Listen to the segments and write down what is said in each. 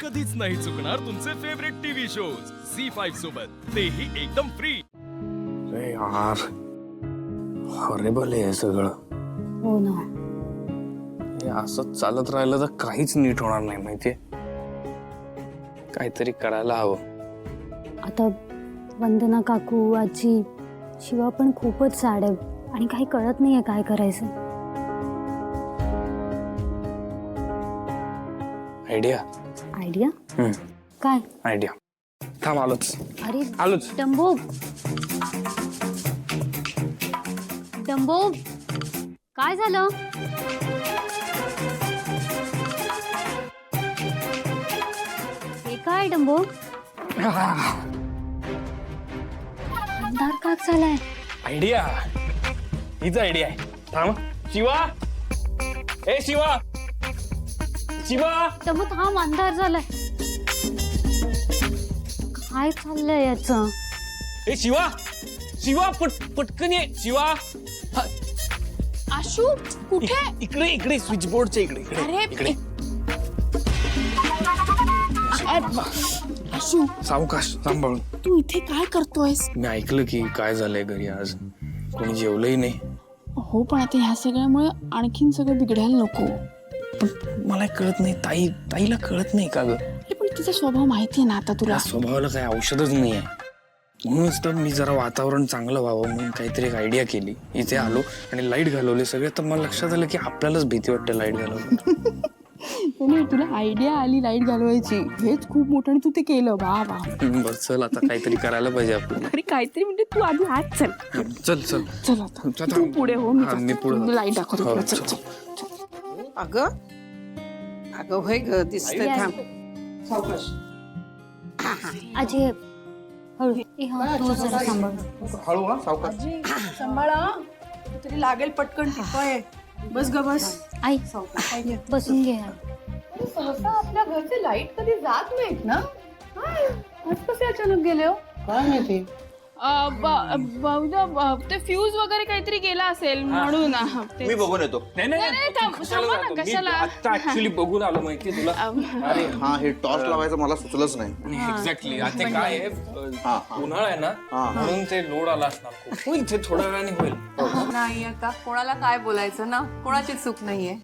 कधीच नाही चुकणार तुमचे फेवरेट टीव्ही शोज झी5 सोबत, तेही एकदम फ्री। अरे यार, हॉरेबल आहे हे सगळं। हो ना, हे असंच चालत राहिलं तर काहीच नीट होणार नाही माहितीये। काहीतरी करायला हवं। आता वंदना काकू, आजी, शिवा पण खूपच सॅड आहे आणि काही कळत नाहीये काय करायचं। Idea idea? काय आयडिया? थांब आलोच। अरे आलोच। डंबो, डंबो, काय झालं? हे काय डंबो? अंधार का झालाय? आयडिया, हीच आयडिया आहे। थांब शिवा, ए शिवा, शिवा। डंबो थांब, अंधार झालाय। काय चाललंय याचं? ए शिवा, शिवा पटकन ये शिवा। आशू कुठे? इकडे इकडे स्विच बोर्डच्या इकडे अरे इकडे। आशू सावकाश सांभाळून। तू इथे काय करतोयस? मी ऐकलं की काय झालंय घरी आज, कोणी जेवलंही नाही। हो, पण आता ह्या सगळ्यामुळे आणखीन सगळं बिघडायला नको। पण मला कळत नाही, ताईला कळत नाही का ग? अरे पण तिचा स्वभाव माहितीये ना आता तुला। त्या स्वभावाला काही औषधच नाही आहे। म्हणूनच तर मी जरा वातावरण चांगलं व्हावं म्हणून काहीतरी एक आयडिया केली। इथे आलो आणि लाईट घालवले सगळे, तर मला लक्षात आलं की आपल्यालाच भीती वाटते लाईट घालवली। नाही, तुला आयडिया आली लाईट घालवायची, हेच खूप मोठं आणि तू ते केलं। वा वा, बरं चल, आता काहीतरी करायला पाहिजे आपण। अरे काहीतरी म्हणजे तू आधी आज चल चल चल चल आता चल, तू पुढे हो, हा, मी पुढे लाईट दाखवतो हो, तुला। चल चल. चल अगं अगं होय ग, दिसतंय। Yes. थांब सावकाश। आजी हळू, ए, हा, तू जरा सांभाळ। हळू हा, सावकाश। सांभाळा, तरी लागेल पटकन टिपाय। बस ग बस। आई बसून घे। सहसा आपल्या घरचे लाईट कधी जात नाहीत ना? काय आज कसे अचानक गेले हो? काय माहिती? बहुधा ते फ्यूज वगैरे काहीतरी गेला असेल म्हणून। मी बघून येतो। नाही, थांबा ना, कशाला? आता ऍक्च्युली बघून आलो माहितीये तुला। अरे हा, हे टॉर्च लावायचं मला सुचलंच नाही। एक्झॅक्टली, आता काय आहे, उन्हाळा आहे ना, म्हणून ते लोड आला असणार खूप। होईल ते थोड्या वेळाने होईल। नाही, आता कोणाला काय बोलायचं ना, कोणाची चूक नाहीये।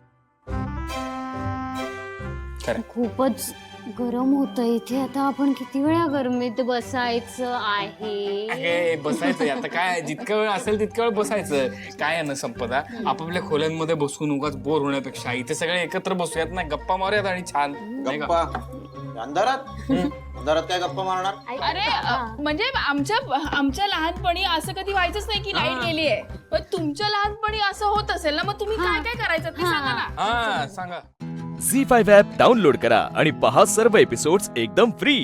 खूपच गरम होतं इथे। आता आपण किती वेळा गरमीत बसायचं आहे? अगे बसायचं आता काय, जितका वेळ असेल तितका वेळ बसायचं। काय आहे ना संपदा, आपापल्या खोल्यांमध्ये बसून उगाच बोर होण्यापेक्षा इथे सगळे एकत्र बसूयात ना, गप्पा मारूयात आणि छान नाही का? गप्पा अंधारात काय गप्पा मारणार? अरे म्हणजे आमच्या लहानपणी असं कधी व्हायचंच नाही की लाईट गेली आहे। पण तुमच्या लहानपणी असं होत असेल ना, मग तुम्ही काय काय करायचं ते सांगा ना। हा सांगा। झी5 ॲप डाउनलोड करा आणि पहा सर्व एपिसोड्स एकदम फ्री।